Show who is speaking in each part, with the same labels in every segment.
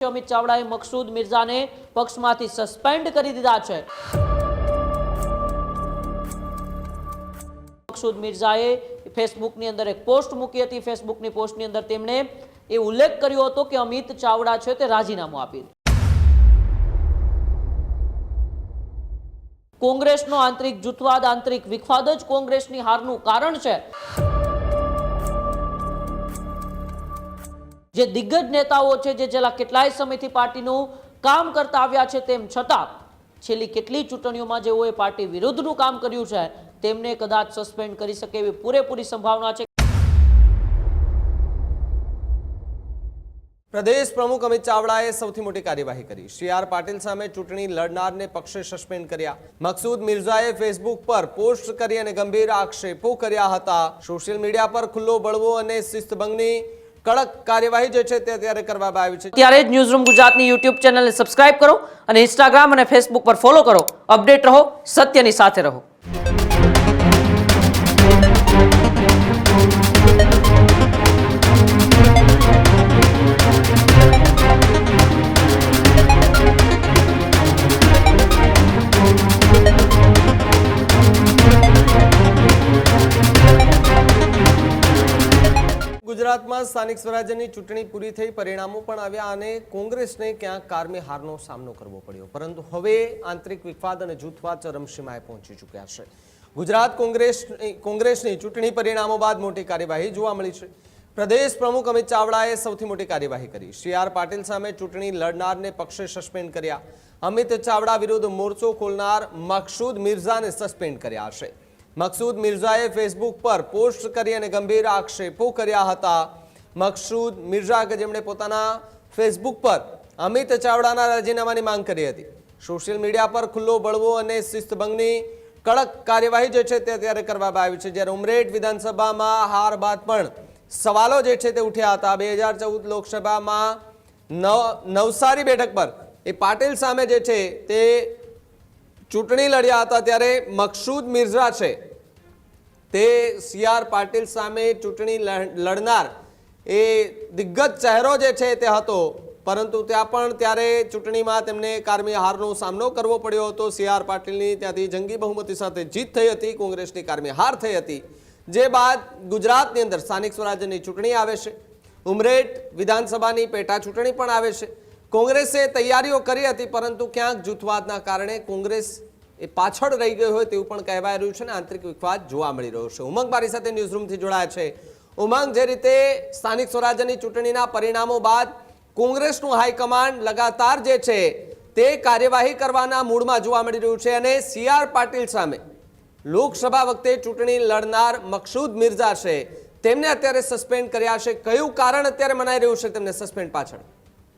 Speaker 1: અમિત ચાવડાએ મકસૂદ મિર્ઝાને પક્ષમાંથી સસ્પેન્ડ કરી દીધા છે। મકસૂદ મિર્ઝાએ ફેસબુકની અંદર એક પોસ્ટ મૂકી હતી। ફેસબુકની પોસ્ટની અંદર તેમણે એ ઉલ્લેખ કર્યો હતો કે અમિત ચાવડા છે તે રાજીનામું આપી કોંગ્રેસનો આંતરિક જૂથવાદ આંતરિક વિખવાદ જ કોંગ્રેસની હારનું કારણ છે। જે દિગ્ગજ નેતાઓ છે જે છેલ્લા કેટલાય સમયથી પાર્ટીનું કામ કરતા આવ્યા છે તેમ છતાં છેલ્લી કેટલી ચૂંટણીઓમાં જેઓએ પાર્ટી વિરુદ્ધનું કામ કર્યું છે તેમને કદાચ સસ્પેન્ડ કરી શકે એવી પૂરેપૂરી સંભાવના છે।
Speaker 2: પ્રદેશ પ્રમુખ અમિત ચાવડાએ સૌથી મોટી કાર્યવાહી કરી। સી.આર. પાટીલ સામે ચૂંટણી લડનારને પક્ષે સસ્પેન્ડ કર્યા। મકસૂદ મિર્ઝાએ ફેસબુક પર પોસ્ટ કરી અને ગંભીર આક્ષેપો કર્યા હતા। સોશિયલ મીડિયા પર ખુલ્લો બળવો અને શિસ્તભંગની કડક કાર્યવાહી જે છે તે અત્યારે કરવામાં આવી છે।
Speaker 1: ત્યારે જ ન્યૂઝરૂમ ગુજરાતની યુટ્યુબ ચેનલને સબસ્ક્રાઇબ કરો અને ઇન્સ્ટાગ્રામ અને ફેસબુક પર ફોલો કરો। અપડેટ રહો, સત્યની સાથે રહો।
Speaker 2: ગુજરાતમાં સ્થાનિક સ્વરાજ્યની ચૂંટણી પૂરી થઈ, પરિણામો પણ આવ્યા અને કોંગ્રેસને ક્યાંક કારમી હારનો સામનો કરવો પડ્યો, પરંતુ હવે આંતરિક વિખવાદ અને જૂથવાદ ચરમસીમાએ પહોંચી ચૂક્યા છે। ગુજરાત કોંગ્રેસની ચૂંટણી પરિણામો બાદ મોટી કાર્યવાહી જોવા મળી છે। પ્રદેશ પ્રમુખ અમિત ચાવડાએ સૌથી મોટી કાર્યવાહી કરી। સી.આર. પાટીલ સામે ચૂંટણી લડનારને પક્ષે સસ્પેન્ડ કર્યા। અમિત ચાવડા વિરુદ્ધ મોરચો ખોલનાર મકસૂદ મિર્ઝાને સસ્પેન્ડ કર્યા છે। મકસૂદ મિર્ઝાએ ફેસબુક પર પોસ્ટ કરી અને ગંભીર આક્ષેપો કર્યા હતા। મકસૂદ મિર્ઝા કે જેમણે પોતાના ફેસબુક પર અમિત ચાવડાના રાજીનામાની માંગ કરી હતી। સોશિયલ મીડિયા પર ખુલ્લો બળવો અને શિસ્તભંગની કડક કાર્યવાહી જે છે તે અત્યારે કરવામાં આવી છે। જ્યારે ઉમરેઠ વિધાનસભામાં હાર બાદ પણ સવાલો જે છે તે ઉઠ્યા હતા। 2014 લોકસભામાં નવસારી બેઠક પર એ પાટીલ સામે જે છે તે ચૂંટણી લડ્યા હતા, ત્યારે મકસૂદ મિર્ઝા છે તે સી.આર. પાટીલ સામે ચૂંટણી લડનાર એ દિગ્ગજ ચહેરો જે છે તે હતો, પરંતુ ત્યાં પણ ત્યારે ચૂંટણીમાં તેમને કારમી હારનો સામનો કરવો પડ્યો હતો। સી.આર. પાટીલની ત્યાંથી જંગી બહુમતી સાથે જીત થઈ હતી, કોંગ્રેસની કારમી હાર થઈ હતી। જે બાદ ગુજરાતની અંદર સ્થાનિક સ્વરાજ્યની ચૂંટણી આવે છે, ઉમરેઠ વિધાનસભાની પેટા ચૂંટણી પણ આવે છે। કોંગ્રેસે તૈયારીઓ કરી હતી, પરંતુ ક્યાંક જૂથવાદના કારણે કોંગ્રેસ એ પાછળ રહી ગઈ હોય તેવું પણ કહેવાય રહ્યું છે અને આંતરિક વિખવાદ જોવા મળી રહ્યો છે। ઉમંગ મારી સાથે ન્યૂઝરૂમથી જોડાયા છે। ઉમંગ, જે રીતે સ્થાનિક સ્વરાજ્યની ચૂંટણીના પરિણામો બાદ કોંગ્રેસનું હાઈકમાન્ડ લગાતાર જે છે તે કાર્યવાહી કરવાના મૂડમાં જોવા મળી રહ્યું છે અને સી.આર. પાટીલ સામે લોકસભા વખતે ચૂંટણી લડનાર મકસૂદ મિર્ઝા છે તેમને અત્યારે સસ્પેન્ડ કર્યા છે। કયું કારણ અત્યારે મનાઈ રહ્યું છે તેમને સસ્પેન્ડ પાછળ?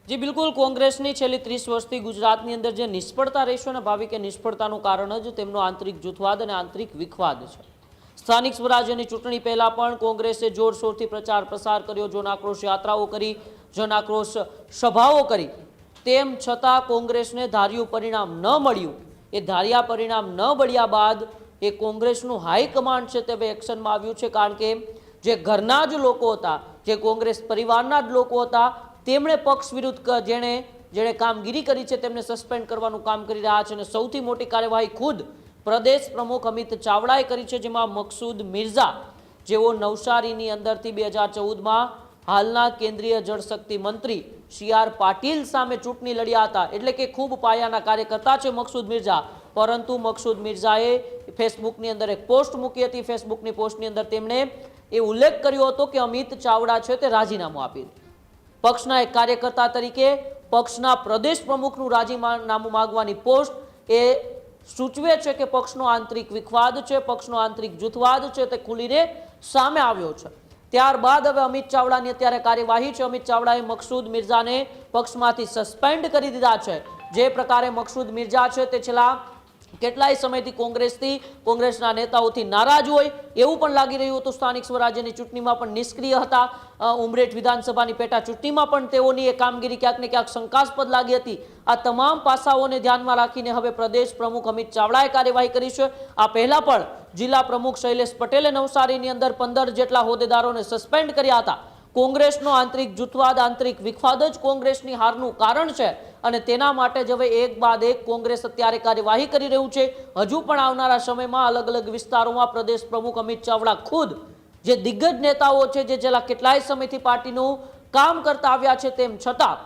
Speaker 1: જી બિલકુલ, કોંગ્રેસની છેલ્લી 30 વર્ષથી ગુજરાતની અંદર જે નિષ્ફળતા રહેશે અને ભાવિ કે નિષ્ફળતાનું કારણ જ તેમનો આંતરિક જૂથવાદ અને આંતરિક વિખવાદ છે। સ્થાનિક સ્વરાજ્યની ચૂંટણી પહેલા પણ કોંગ્રેસે જોરશોરથી પ્રચાર પ્રસાર કર્યો, જનાક્રોશ યાત્રાઓ કરી, જનાક્રોશ સભાઓ કરી, તેમ છતાં કોંગ્રેસને ધાર્યું પરિણામ ન મળ્યું। એ ધાર્યા પરિણામ ન મળ્યા બાદ એ કોંગ્રેસનું હાઈકમાન્ડ છે તે એક્શનમાં આવ્યું છે, કારણ કે જે ઘરના જ લોકો હતા, જે કોંગ્રેસ પરિવારના જ લોકો હતા, તેમણે પક્ષ વિરુદ્ધ જેણે કામગીરી કરી છે તેમને સસ્પેન્ડ કરવાનું કામ કરી રહ્યા છે। અને સૌથી મોટી કાર્યવાહી ખુદ પ્રદેશ પ્રમુખ અમિત ચાવડાએ કરી છે, જેમાં મકસૂદ મિર્ઝા જેઓ નવસારીની અંદરથી 2014માં હાલના કેન્દ્રીય જળશક્તિ મંત્રી સી.આર. પાટીલ સામે ચૂંટણી લડ્યા હતા, એટલે કે ખૂબ પાયાના કાર્યકર્તા છે મકસૂદ મિર્ઝા। પરંતુ મકસૂદ મિર્ઝાએ ફેસબુકની અંદર એક પોસ્ટ મૂકી હતી। ફેસબુકની પોસ્ટની અંદર તેમણે એ ઉલ્લેખ કર્યો હતો કે અમિત ચાવડા છે તે રાજીનામું આપી પક્ષના એક કાર્યકર્તા તરીકે પક્ષના પ્રદેશ પ્રમુખનું રાજીનામું માંગવાની પોસ્ટ એ સૂચવે છે કે પક્ષનો આંતરિક વિખવાદ છે, પક્ષનો આંતરિક જૂથવાદ છે તે ખુલીને સામે આવ્યો છે। ત્યારબાદ હવે અમિત ચાવડાની અત્યારે કાર્યવાહી છે। અમિત ચાવડાએ મકસૂદ મિર્ઝાને પક્ષમાંથી સસ્પેન્ડ કરી દીધા છે। જે પ્રકારે મકસૂદ મિર્ઝા છે તે છેલ્લા કેટલાય સમયથી કોંગ્રેસના નેતાઓથી નારાજ હોય એવું પણ લાગી રહ્યું હતું। સ્થાનિક સ્વરાજ્યની ચૂંટણીમાં પણ નિષ્ક્રિય હતા। ઉમરેઠ વિધાનસભાની પેટા ચૂંટણીમાં પણ તેઓની એ કામગીરી ક્યાંક ને ક્યાંક શંકાસ્પદ લાગી હતી। આ તમામ પાસાઓને ધ્યાનમાં રાખીને હવે પ્રદેશ પ્રમુખ અમિત ચાવડાએ કાર્યવાહી કરી છે। આ પહેલા પણ જિલ્લા પ્રમુખ શૈલેષ પટેલે નવસારીની અંદર 15 જેટલા હોદ્દેદારોને સસ્પેન્ડ કર્યા હતા। કોંગ્રેસનો આંતરિક જૂથવાદ, આંતરિક વિખવાદ જ કોંગ્રેસની હારનું કારણ છે અને તેના માટે જ હવે એક બાદ એક કોંગ્રેસ અત્યારે કાર્યવાહી કરી રહ્યું છે. હજુ પણ આવનારા સમયમાં અલગ અલગ વિસ્તારોમાં પ્રદેશ પ્રમુખ અમિત ચાવડા ખુદ જે દિગ્ગજ નેતાઓ છે, જે છેલ્લા કેટલાય સમયથી પાર્ટીનું કામ કરતા આવ્યા છે, તેમ છતાં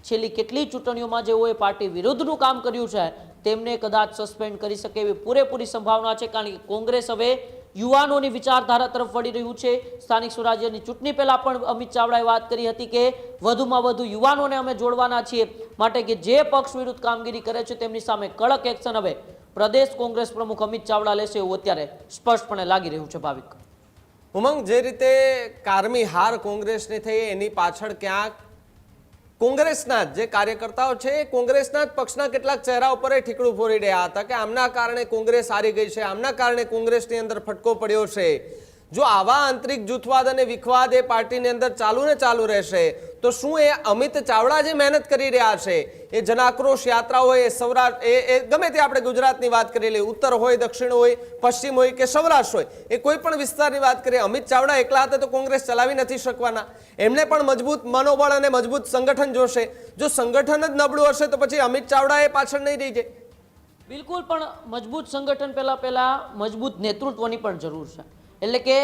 Speaker 1: છેલ્લી કેટલી ચૂંટણીઓમાં જેઓએ પાર્ટી વિરુદ્ધનું કામ કર્યું છે તેમને કદાચ સસ્પેન્ડ કરી શકે એવી પૂરેપૂરી સંભાવના છે. કારણ કે કોંગ્રેસ હવે યુવાનોની વિચારધારા તરફ વળી રહ્યું છે. સ્થાનિક સ્વરાજ્યની ચૂંટણી પહેલા પણ અમિત ચાવડાએ વાત કરી હતી કે વધુમાં વધુ યુવાનોને અમે જોડવાના છીએ, માટે કે જે પક્ષ વિરુદ્ધ કામગીરી કરે છે તેમની સામે કડક એક્શન હવે પ્રદેશ કોંગ્રેસ પ્રમુખ અમિત ચાવડા લેશે એવું અત્યારે સ્પષ્ટપણે લાગી રહ્યું છે. ભાવિક
Speaker 2: ઉમંગ, જે રીતે કારમી હાર કોંગ્રેસની થઈ એની પાછળ ક્યાંક કોંગ્રેસના જે કાર્યકર્તાઓ છે એ કોંગ્રેસના પક્ષના કેટલાક ચહેરા ઉપર ઠીકડું ફોડી રહ્યા હતા કે આમના કારણે કોંગ્રેસ હારી ગઈ છે, આમના કારણે કોંગ્રેસની અંદર ફટકો પડ્યો છે. જો આવા આંતરિક જૂથવાદ અને વિખવાદ એ પાર્ટીની અંદર ચાલુ રહેશે તો શું એ અમિત ચાવડા જે મહેનત કરી રહ્યા છે, એ જનાક્રોશ યાત્રા હોય, સૌરાષ્ટ્ર એ ગમે તે આપણે ગુજરાતની વાત કરી લઈએ, ઉત્તર હોય, દક્ષિણ હોય, પશ્ચિમ હોય કે સૌરાષ્ટ્ર હોય, એ કોઈ પણ વિસ્તારની વાત કરીએ, અમિત ચાવડા એકલા હાથે તો કોંગ્રેસ ચલાવી નથી શકવાના. એમને પણ મજબૂત મનોબળ અને મજબૂત સંગઠન જોશે. જો સંગઠન જ નબળું હશે તો પછી અમિત ચાવડા એ પાછળ નહીં રહી જાય.
Speaker 1: બિલકુલ, પણ મજબૂત સંગઠન પહેલા મજબૂત નેતૃત્વની પણ જરૂર છે. એટલે કે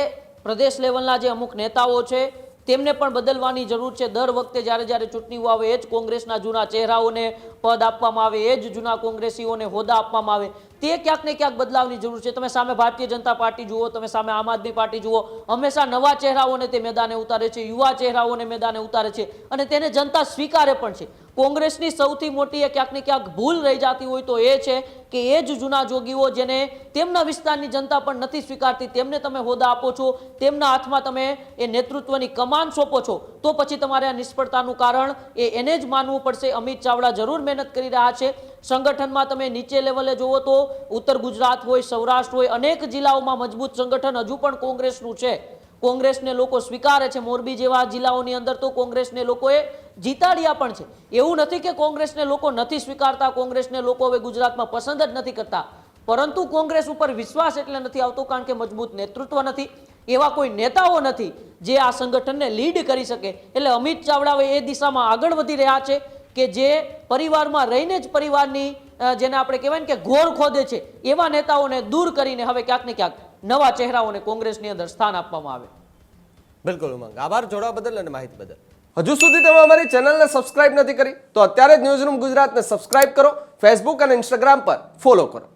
Speaker 1: પ્રદેશ લેવલના જે અમુક નેતાઓ છે તેમને પણ બદલવાની જરૂર છે. દર વખતે જ્યારે ચૂંટણીઓ આવે એ જ કોંગ્રેસના જૂના ચહેરાઓને પદ આપવામાં આવે, એ જ જૂના કોંગ્રેસીઓને હોદ્દા આપવામાં આવે, તે ક્યાંક ને ક્યાંક બદલાવની જરૂર છે. તમે સામે ભારતીય જનતા પાર્ટી જુઓ, તમે સામે આમ આદમી પાર્ટી જુઓ, હંમેશા નવા ચહેરાઓને તે મેદાને ઉતારે છે, યુવા ચહેરાઓને મેદાને ઉતારે છે અને તેને જનતા સ્વીકારે પણ છે. કોંગ્રેસની સૌથી મોટી ક્યાંક ને ક્યાંક ભૂલ રહી જતી હોય તો એ છે કે એ જ જૂના જોગીઓ જેને તેમના વિસ્તારની જનતા પણ નથી સ્વીકારતી, તેમને તમે હોદ્દા આપો છો, તેમના હાથમાં તમે એ નેતૃત્વની કમાન સોંપો છો, તો પછી તમારે આ નિષ્ફળતાનું કારણ એને જ માનવું પડશે. અમિત ચાવડા જરૂર મહેનત કરી રહ્યા છે. સંગઠનમાં તમે નીચે લેવલે જુઓ તો ઉત્તર ગુજરાત હોય, સૌરાષ્ટ્ર હોય, અનેક જિલ્લાઓમાં મજબૂત સંગઠન હજુ પણ કોંગ્રેસનું છે. કોંગ્રેસને લોકો સ્વીકારે છે. મોરબી જેવા જિલ્લાઓની અંદર તો કોંગ્રેસને લોકોએ જીતાડ્યા પણ છે. એવું નથી કે કોંગ્રેસને લોકો નથી સ્વીકારતા, કોંગ્રેસને લોકો હવે ગુજરાતમાં પસંદ જ નથી કરતા, પરંતુ કોંગ્રેસ ઉપર વિશ્વાસ એટલે નથી આવતો કારણ કે મજબૂત નેતૃત્વ નથી, એવા કોઈ નેતાઓ નથી જે આ સંગઠનને લીડ કરી શકે. એટલે અમિત ચાવડા એ દિશામાં આગળ વધી રહ્યા છે કે જે પરિવારમાં રહીને જ પરિવારની જેને આપણે કહેવાય ને કે ઘોર ખોદે છે, એવા નેતાઓને દૂર કરીને હવે ક્યાંક ને ક્યાંક નવા ચહેરાઓને કોંગ્રેસની અંદર સ્થાન આપવામાં આવે.
Speaker 2: બિલકુલ ઉમંગ, આભાર જોડવા બદલ અને માહિતી બદલ. હજુ સુધી તમે અમારી ચેનલને સબસ્ક્રાઇબ નથી કરી તો અત્યારે જ ન્યૂઝરૂમ ગુજરાતને સબસ્ક્રાઇબ કરો, ફેસબુક અને ઇન્સ્ટાગ્રામ પર ફોલો કરો.